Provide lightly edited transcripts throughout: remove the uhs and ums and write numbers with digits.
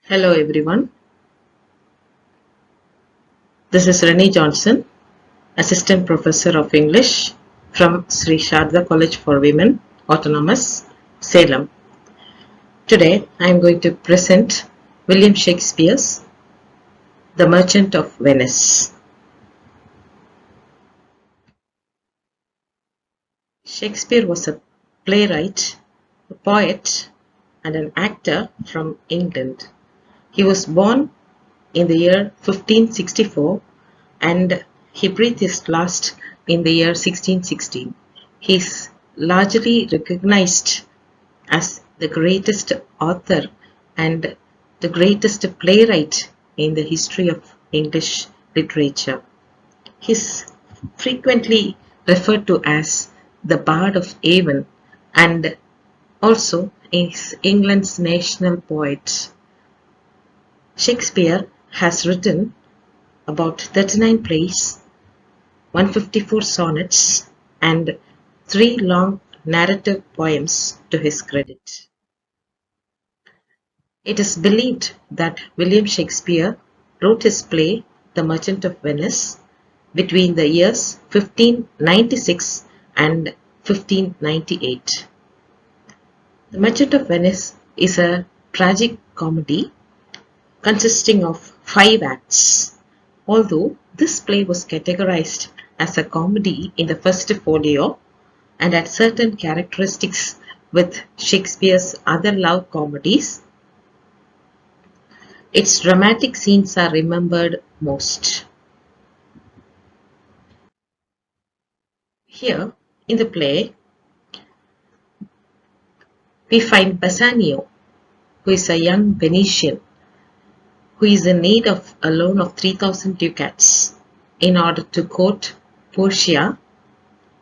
Hello everyone, this is Renie Johnson, Assistant Professor of English from Sri Sharda College for Women, Autonomous, Salem. Today I am going to present William Shakespeare's The Merchant of Venice. Shakespeare was a playwright, a poet, and an actor from England. He was born in the year 1564 and he breathed his last in the year 1616. He is largely recognized as the greatest author and the greatest playwright in the history of English literature. He is frequently referred to as the Bard of Avon and also is England's national poet. Shakespeare has written about 39 plays, 154 sonnets, and 3 long narrative poems to his credit. It is believed that William Shakespeare wrote his play The Merchant of Venice between the years 1596 and 1598. The Merchant of Venice is a tragic comedy consisting of 5 acts. Although this play was categorized as a comedy in the first folio and had certain characteristics with Shakespeare's other love comedies, its dramatic scenes are remembered most. Here in the play, we find Bassanio, who is a young Venetian who is in need of a loan of 3,000 ducats in order to court Portia,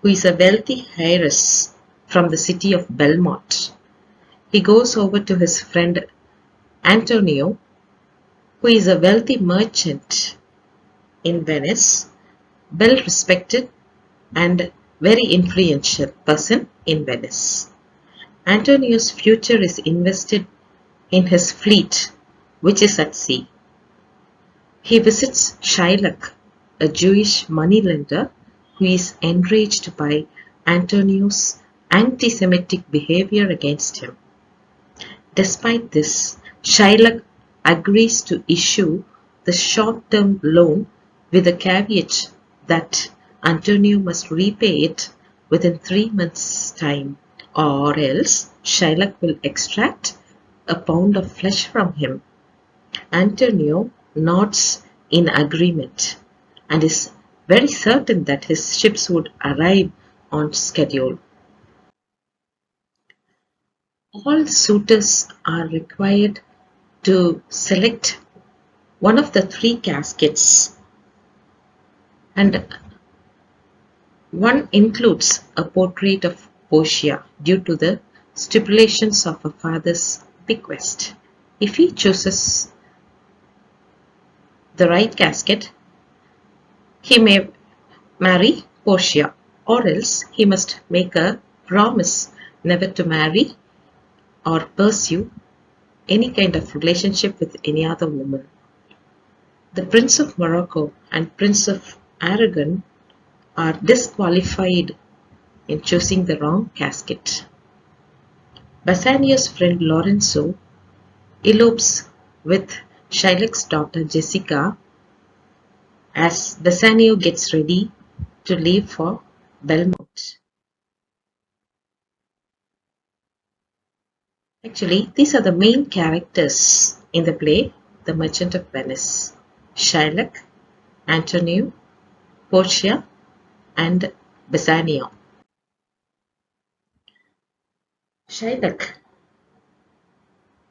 who is a wealthy heiress from the city of Belmont. He goes over to his friend Antonio, who is a wealthy merchant in Venice, well respected and very influential person in Venice. Antonio's future is invested in his fleet, which is at sea. He visits Shylock, a Jewish moneylender who is enraged by Antonio's anti-Semitic behavior against him. Despite this, Shylock agrees to issue the short-term loan with the caveat that Antonio must repay it within 3 months' time, or else Shylock will extract a pound of flesh from him. Antonio nods in agreement and is very certain that his ships would arrive on schedule. All suitors are required to select one of the 3 caskets, and one includes a portrait of Portia due to the stipulations of a father's bequest. If he chooses the right casket, he may marry Portia, or else he must make a promise never to marry or pursue any kind of relationship with any other woman. The Prince of Morocco and Prince of Aragon are disqualified in choosing the wrong casket. Bassanio's friend Lorenzo elopes with Shylock's daughter Jessica as Bassanio gets ready to leave for Belmont. Actually, these are the main characters in the play The Merchant of Venice: Shylock, Antonio, Portia, and Bassanio. Shylock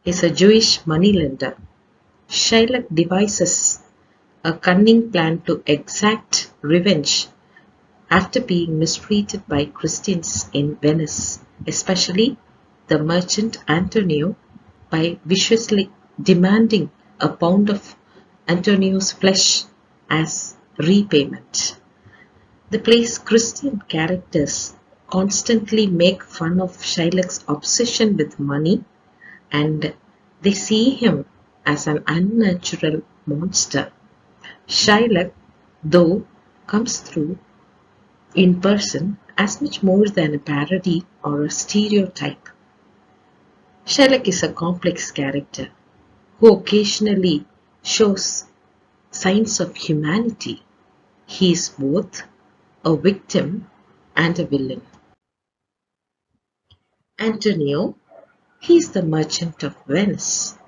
is a Jewish moneylender. Shylock devises a cunning plan to exact revenge after being mistreated by Christians in Venice, especially the merchant Antonio, by viciously demanding a pound of Antonio's flesh as repayment. The play's Christian characters constantly make fun of Shylock's obsession with money, and they see him as an unnatural monster. Shylock, though, comes through in person as much more than a parody or a stereotype. Shylock is a complex character who occasionally shows signs of humanity. He is both a victim and a villain. Antonio, he is the merchant of Venice,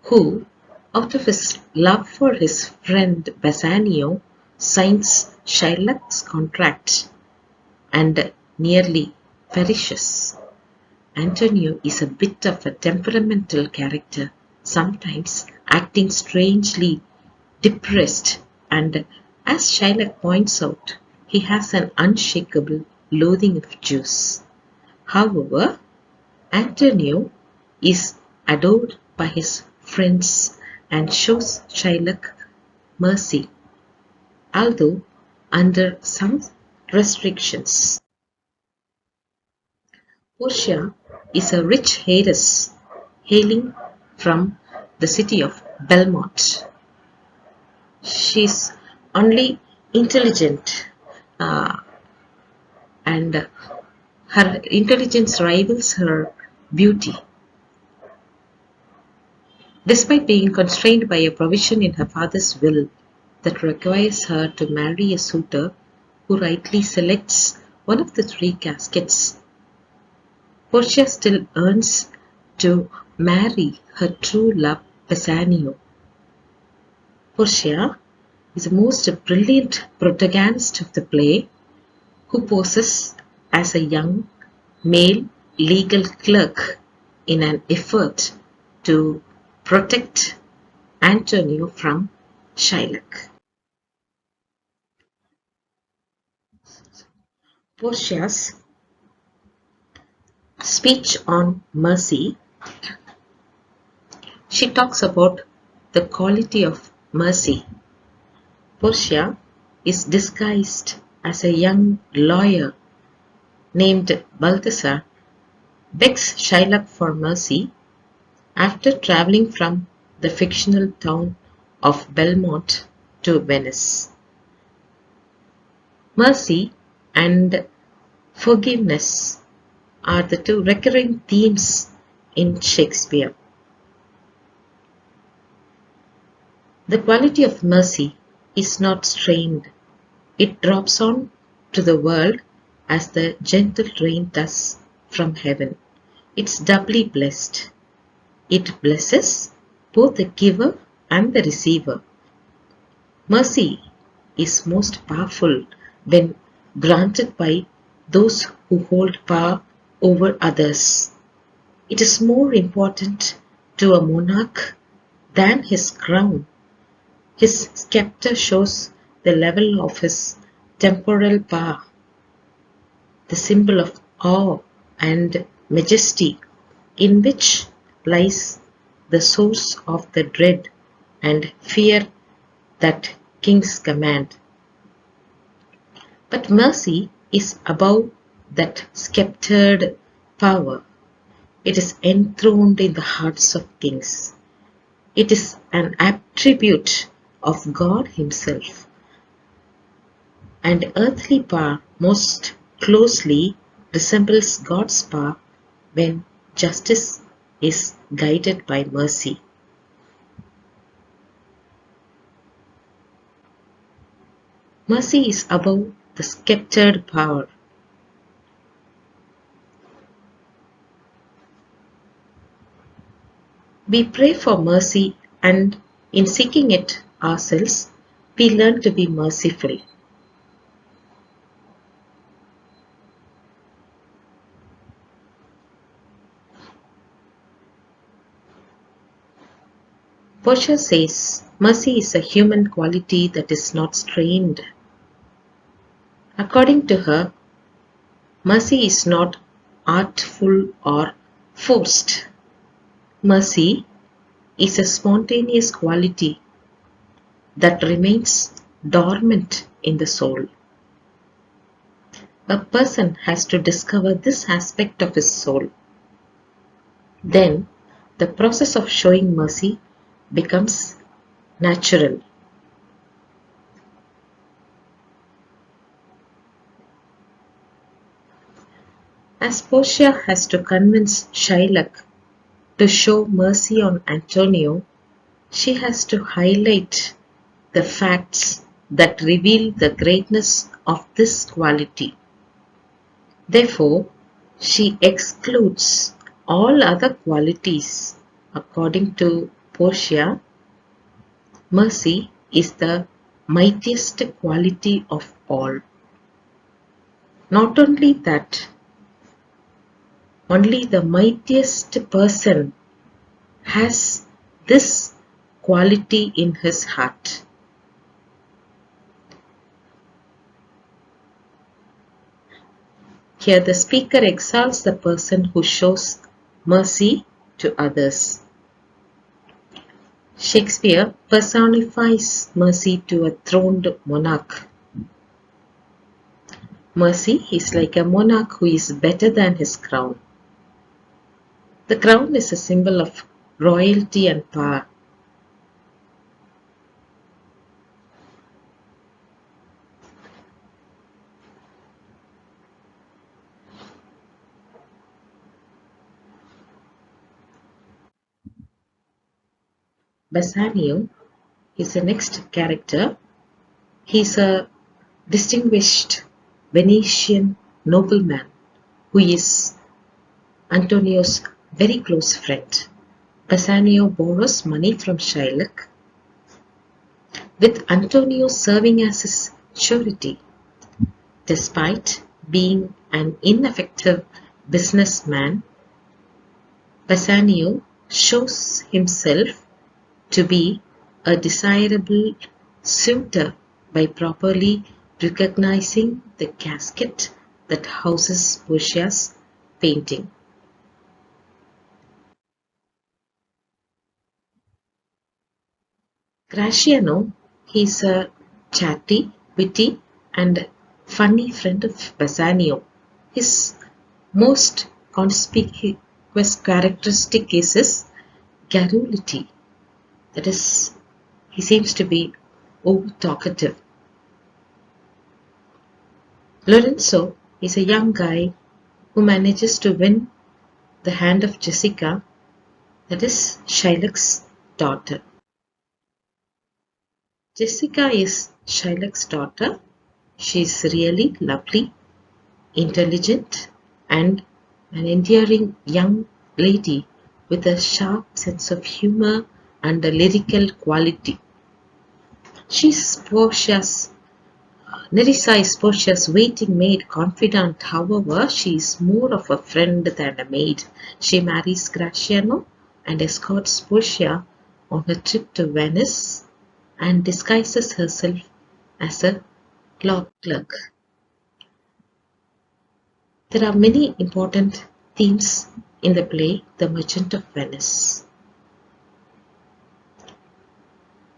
who, out of his love for his friend Bassanio, signs Shylock's contract and nearly perishes. Antonio is a bit of a temperamental character, sometimes acting strangely depressed, and as Shylock points out, he has an unshakable loathing of Jews. However, Antonio is adored by his friends and shows Shylock mercy, although under some restrictions. Portia is a rich heiress hailing from the city of Belmont. She's only intelligent, and her intelligence rivals her beauty. Despite being constrained by a provision in her father's will that requires her to marry a suitor who rightly selects one of the three caskets, Portia still yearns to marry her true love, Bassanio. Portia is the most brilliant protagonist of the play, who poses as a young male legal clerk in an effort to protect Antonio from Shylock. Portia's speech on mercy, she talks about the quality of mercy. Portia is disguised as a young lawyer named Balthazar, begs Shylock for mercy after traveling from the fictional town of Belmont to Venice. Mercy and forgiveness are the two recurring themes in Shakespeare. The quality of mercy is not strained. It drops on to the world as the gentle rain does from heaven. It's doubly blessed. It blesses both the giver and the receiver. Mercy is most powerful when granted by those who hold power over others. It is more important to a monarch than his crown. His scepter shows the level of his temporal power, the symbol of awe and majesty in which lies the source of the dread and fear that kings command. But mercy is above that sceptered power. It is enthroned in the hearts of kings. It is an attribute of God Himself, and earthly power most closely resembles God's power when justice is guided by mercy. Mercy is above the sceptered power. We pray for mercy, and in seeking it ourselves, we learn to be merciful. Portia says mercy is a human quality that is not strained. According to her, mercy is not artful or forced. Mercy is a spontaneous quality that remains dormant in the soul. A person has to discover this aspect of his soul. Then the process of showing mercy becomes natural. As Portia has to convince Shylock to show mercy on Antonio, she has to highlight the facts that reveal the greatness of this quality. Therefore, she excludes all other qualities. According to Portia, mercy is the mightiest quality of all. Not only that, only the mightiest person has this quality in his heart. Here the speaker exalts the person who shows mercy to others. Shakespeare personifies mercy to a throned monarch. Mercy is like a monarch who is better than his crown. The crown is a symbol of royalty and power. Bassanio is the next character. He is a distinguished Venetian nobleman who is Antonio's very close friend. Bassanio borrows money from Shylock, with Antonio serving as his surety. Despite being an ineffective businessman, Bassanio shows himself to be a desirable suitor by properly recognizing the casket that houses Portia's painting. Gratiano, he is a chatty, witty, and funny friend of Bassanio. His most conspicuous characteristic is his garrulity. That is, he seems to be over talkative. Lorenzo is a young guy who manages to win the hand of Jessica, that is Shylock's daughter. Jessica is Shylock's daughter. She is really lovely, intelligent, and an endearing young lady with a sharp sense of humor and a lyrical quality. She's Portia's Nerissa is Portia's waiting maid confidant. However, she is more of a friend than a maid. She marries Gratiano and escorts Portia on her trip to Venice and disguises herself as a law clerk. There are many important themes in the play The Merchant of Venice.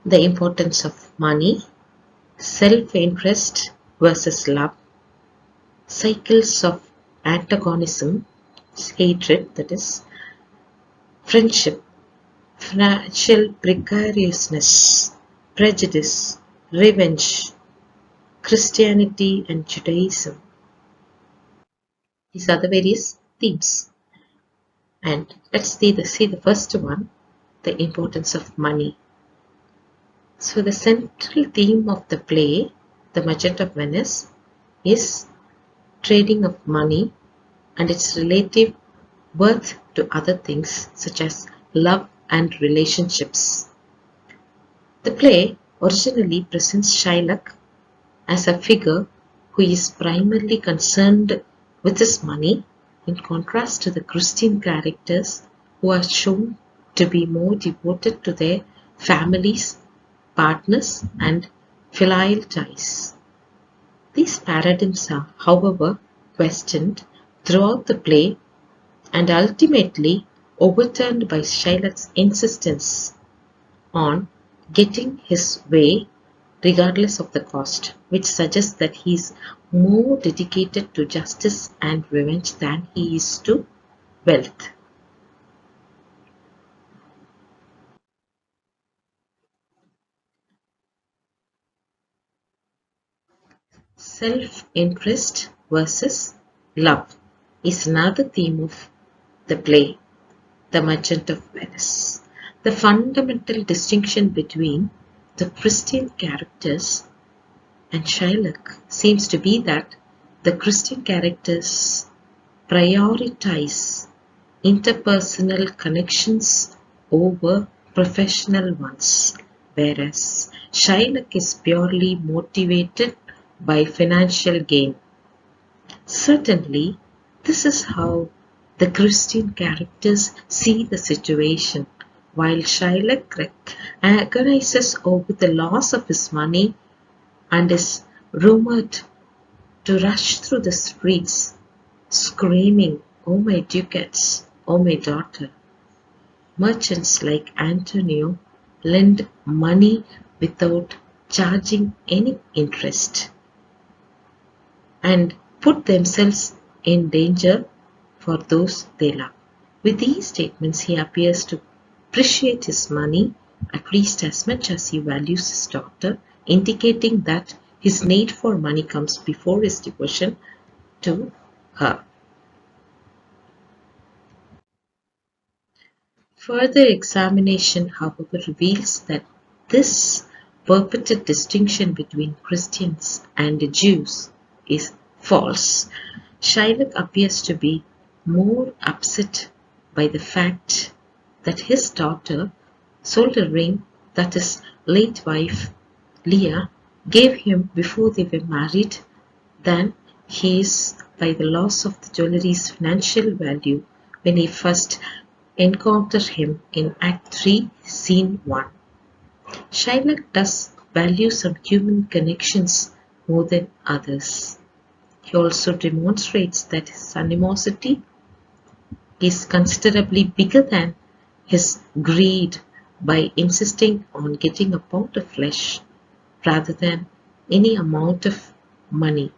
The importance of money, self-interest versus love, cycles of antagonism, hatred, that is, friendship, financial precariousness, prejudice, revenge, Christianity and Judaism. These are the various themes. And let's see the first one, the importance of money. So the central theme of the play, The Merchant of Venice, is trading of money and its relative worth to other things such as love and relationships. The play originally presents Shylock as a figure who is primarily concerned with his money, in contrast to the Christian characters who are shown to be more devoted to their families, partners, and filial ties. These paradigms are, however, questioned throughout the play and ultimately overturned by Shylock's insistence on getting his way regardless of the cost, which suggests that he is more dedicated to justice and revenge than he is to wealth. Self-interest versus love is another theme of the play, The Merchant of Venice. The fundamental distinction between the Christian characters and Shylock seems to be that the Christian characters prioritize interpersonal connections over professional ones, whereas Shylock is purely motivated by financial gain. Certainly, this is how the Christian characters see the situation, while Shylock agonizes over the loss of his money and is rumored to rush through the streets screaming, "Oh my ducats, oh my daughter." Merchants like Antonio lend money without charging any interest and put themselves in danger for those they love. With these statements, he appears to appreciate his money at least as much as he values his daughter, indicating that his need for money comes before his devotion to her. Further examination, however, reveals that this purported distinction between Christians and Jews is false. Shylock appears to be more upset by the fact that his daughter sold a ring that his late wife, Leah, gave him before they were married than he is by the loss of the jewellery's financial value when he first encountered him in Act 3, Scene 1. Shylock does value some human connections more than others. He also demonstrates that his animosity is considerably bigger than his greed by insisting on getting a pound of flesh rather than any amount of money.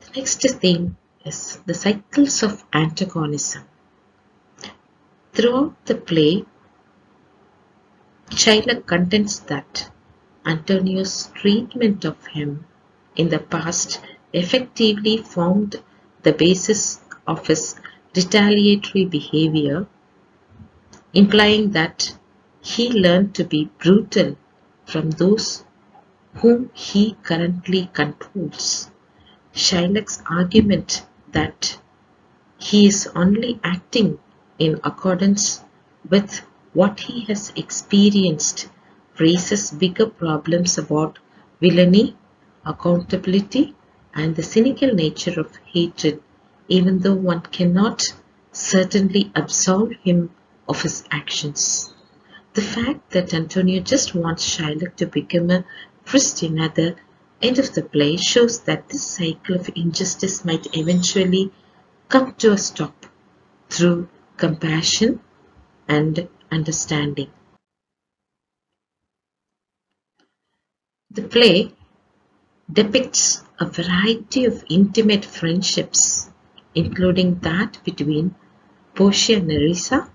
The next theme is the cycles of antagonism. Throughout the play, Shylock contends that Antonio's treatment of him in the past effectively formed the basis of his retaliatory behavior, implying that he learned to be brutal from those whom he currently controls. Shylock's argument that he is only acting in accordance with what he has experienced raises bigger problems about villainy, accountability, and the cynical nature of hatred, even though one cannot certainly absolve him of his actions. The fact that Antonio just wants Shylock to become a Christian at the end of the play shows that this cycle of injustice might eventually come to a stop through compassion and understanding. The play depicts a variety of intimate friendships, including that between Portia and Nerissa,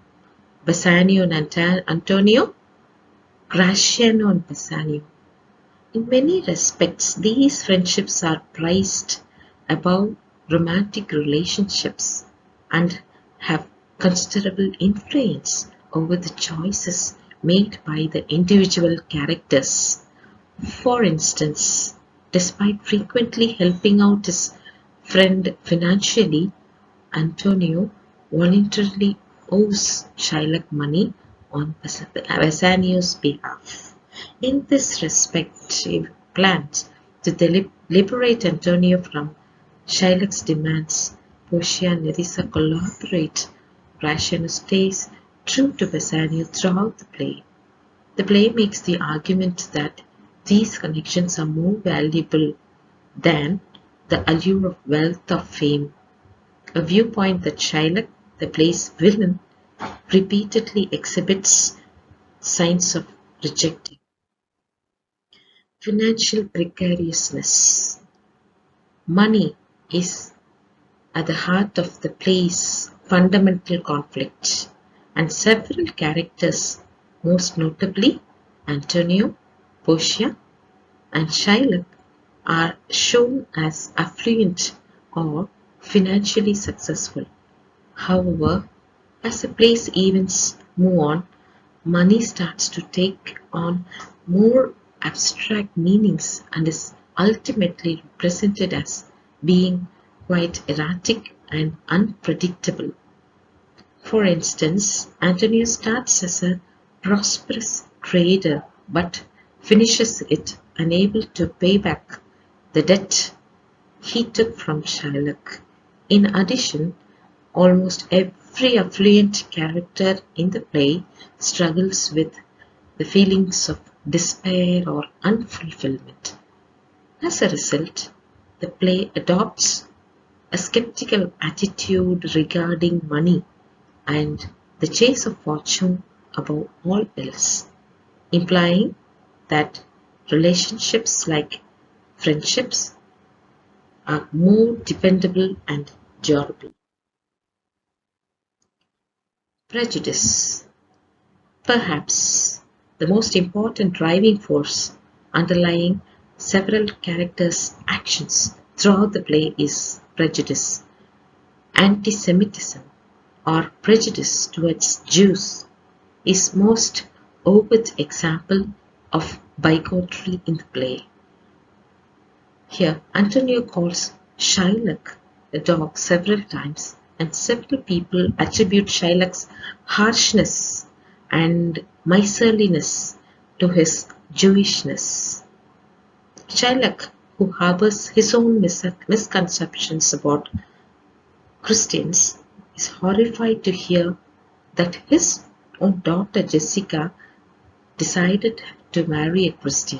Bassanio and Antonio, Graziano and Bassanio. In many respects, these friendships are prized above romantic relationships and have considerable influence over the choices made by the individual characters. For instance, despite frequently helping out his friend financially, Antonio voluntarily owes Shylock money on Bassanio's behalf. In this respect, he plans to liberate Antonio from Shylock's demands. Portia and Nerissa collaborate. Graziano stays true to Bassanio throughout the play. The play makes the argument that these connections are more valuable than the allure of wealth or fame, a viewpoint that Shylock, the play's villain, repeatedly exhibits signs of rejecting. Financial precariousness. Money is at the heart of the play's fundamental conflict, and several characters, most notably Antonio, Portia and Shylock are shown as affluent or financially successful. However, as the play's events move on, money starts to take on more abstract meanings and is ultimately represented as being quite erratic and unpredictable. For instance, Antonio starts as a prosperous trader but finishes it unable to pay back the debt he took from Shylock. In addition, almost every affluent character in the play struggles with the feelings of despair or unfulfillment. As a result, the play adopts a skeptical attitude regarding money and the chase of fortune above all else, implying that relationships like friendships are more dependable and durable. Prejudice. Perhaps the most important driving force underlying several characters' actions throughout the play is prejudice. Anti-Semitism or prejudice towards Jews is most overt example of bigotry in the play. Here, Antonio calls Shylock a dog several times, and several people attribute Shylock's harshness and miserliness to his Jewishness. Shylock, who harbors his own misconceptions about Christians, is horrified to hear that his own daughter Jessica decided to marry a Christian.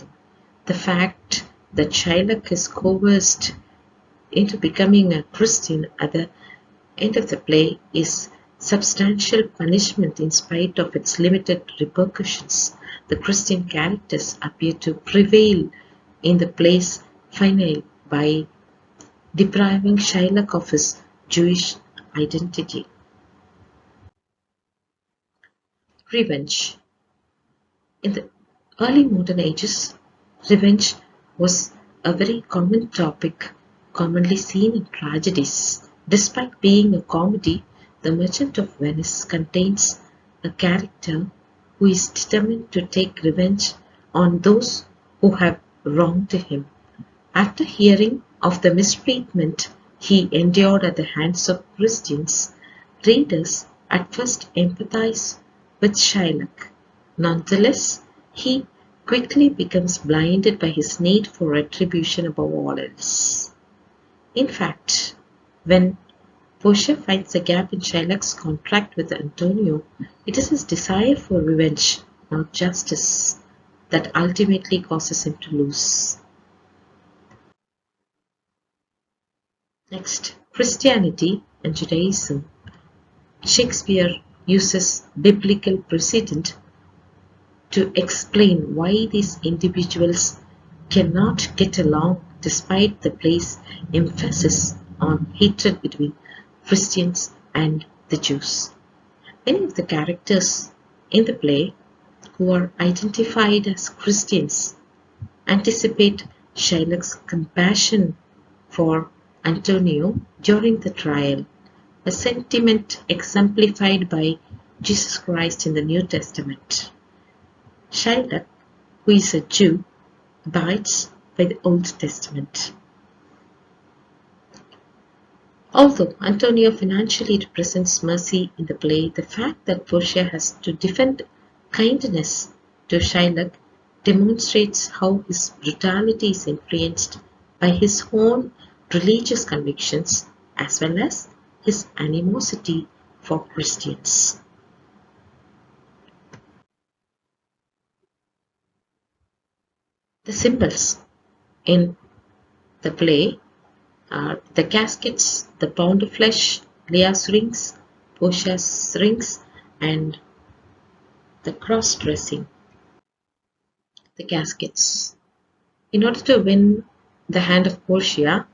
The fact that Shylock is coerced into becoming a Christian at the end of the play is substantial punishment in spite of its limited repercussions. The Christian characters appear to prevail in the play's finale by depriving Shylock of his Jewish identity. Revenge. In the early modern ages, revenge was a very common topic, commonly seen in tragedies. Despite being a comedy, The Merchant of Venice contains a character who is determined to take revenge on those who have wronged him. After hearing of the mistreatment he endured at the hands of Christians, readers at first empathize with Shylock. Nonetheless, he quickly becomes blinded by his need for retribution above all else. In fact, when Portia finds a gap in Shylock's contract with Antonio, it is his desire for revenge, not justice, that ultimately causes him to lose. Next, Christianity and Judaism. Shakespeare uses biblical precedent to explain why these individuals cannot get along despite the play's emphasis on hatred between Christians and the Jews. Many of the characters in the play who are identified as Christians anticipate Shylock's compassion for Antonio during the trial, a sentiment exemplified by Jesus Christ in the New Testament. Shylock, who is a Jew, abides by the Old Testament. Although Antonio financially represents mercy in the play, the fact that Portia has to defend kindness to Shylock demonstrates how his brutality is influenced by his own religious convictions as well as his animosity for Christians. The symbols in the play are the caskets, the pound of flesh, Leah's rings, Portia's rings, and the cross-dressing. The caskets. In order to win the hand of Portia,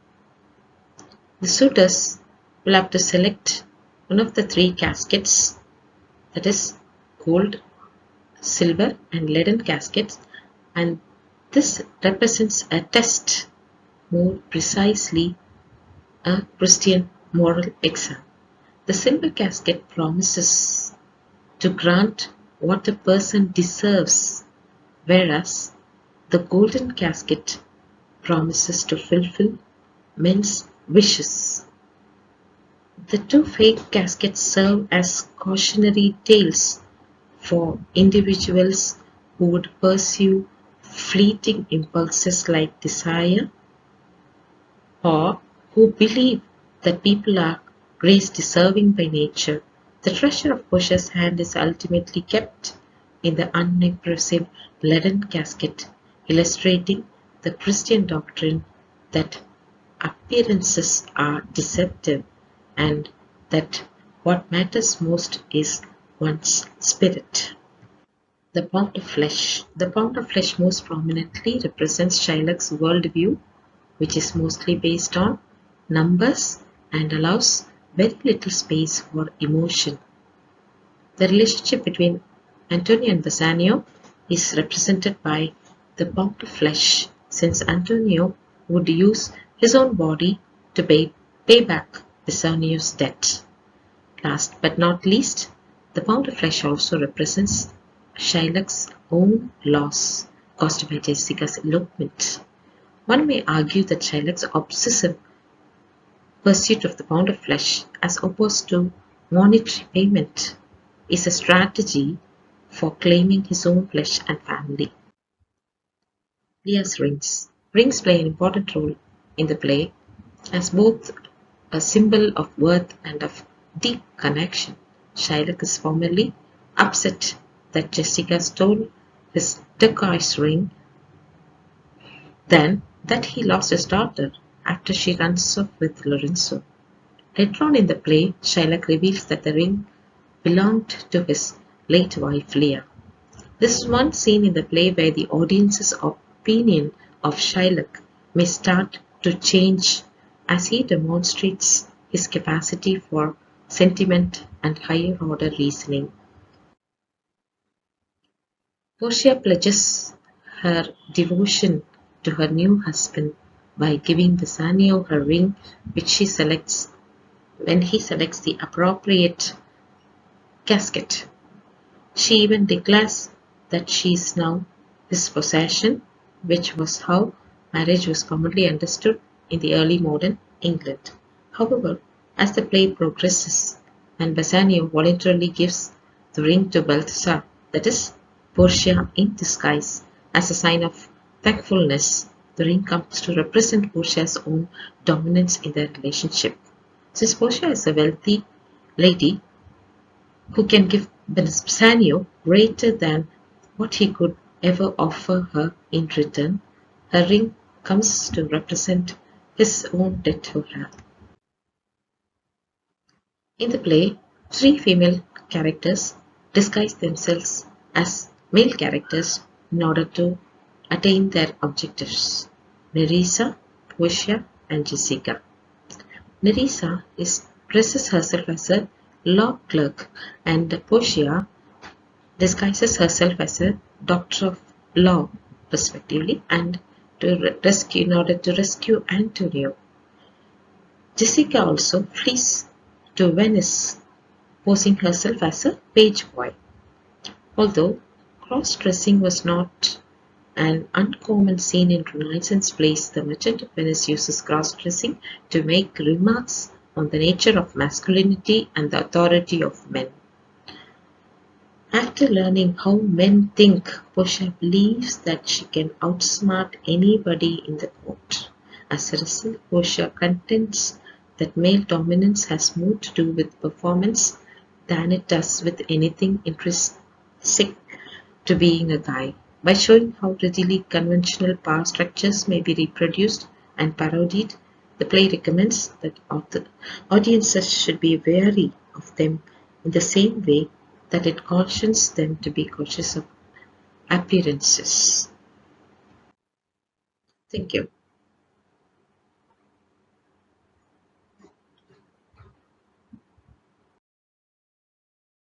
the suitors will have to select one of the three caskets, that is gold, silver and leaden caskets, and This represents a test, more precisely a Christian moral exam. The silver casket promises to grant what a person deserves, whereas the golden casket promises to fulfill men's wishes. The two fake caskets serve as cautionary tales for individuals who would pursue fleeting impulses like desire, or who believe that people are grace deserving by nature. The treasure of Portia's hand is ultimately kept in the unimpressive leaden casket, illustrating the Christian doctrine that appearances are deceptive and that what matters most is one's spirit. The pound of flesh. The pound of flesh most prominently represents Shylock's worldview, which is mostly based on numbers and allows very little space for emotion. The relationship between Antonio and Bassanio is represented by the pound of flesh, since Antonio would use his own body to pay back Bassanio's debt. Last but not least, the pound of flesh also represents Shylock's own loss caused by Jessica's elopement. One may argue that Shylock's obsessive pursuit of the pound of flesh, as opposed to monetary payment, is a strategy for claiming his own flesh and family. Leah's rings. Rings play an important role in the play as both a symbol of worth and of deep connection. Shylock is formerly upset that Jessica stole his turquoise ring, then that he lost his daughter after she runs off with Lorenzo. Later on in the play, Shylock reveals that the ring belonged to his late wife Leah. This is one scene in the play where the audience's opinion of Shylock may start to change as he demonstrates his capacity for sentiment and higher order reasoning. Portia pledges her devotion to her new husband by giving Bassanio her ring, which she selects when he selects the appropriate casket. She even declares that she is now his possession, which was how marriage was commonly understood in the early modern England. However, as the play progresses and Bassanio voluntarily gives the ring to Balthasar, that is, Portia in disguise, as a sign of thankfulness, the ring comes to represent Portia's own dominance in their relationship. Since Portia is a wealthy lady who can give Bassanio greater than what he could ever offer her in return, her ring comes to represent his own debt to her. In the play, three female characters disguise themselves as male characters in order to attain their objectives: Nerissa, Portia, and Jessica. Nerissa dresses herself as a law clerk, and Portia disguises herself as a doctor of law, respectively, and in order to rescue Antonio. Jessica also flees to Venice, posing herself as a page boy. Although cross-dressing was not an uncommon scene in Renaissance plays, the Merchant of Venice uses cross-dressing to make remarks on the nature of masculinity and the authority of men. After learning how men think, Portia believes that she can outsmart anybody in the court. As a result, Portia contends that male dominance has more to do with performance than it does with anything intrinsic to being a guy. By showing how readily conventional power structures may be reproduced and parodied, the play recommends that audiences should be wary of them in the same way that it cautions them to be cautious of appearances. Thank you.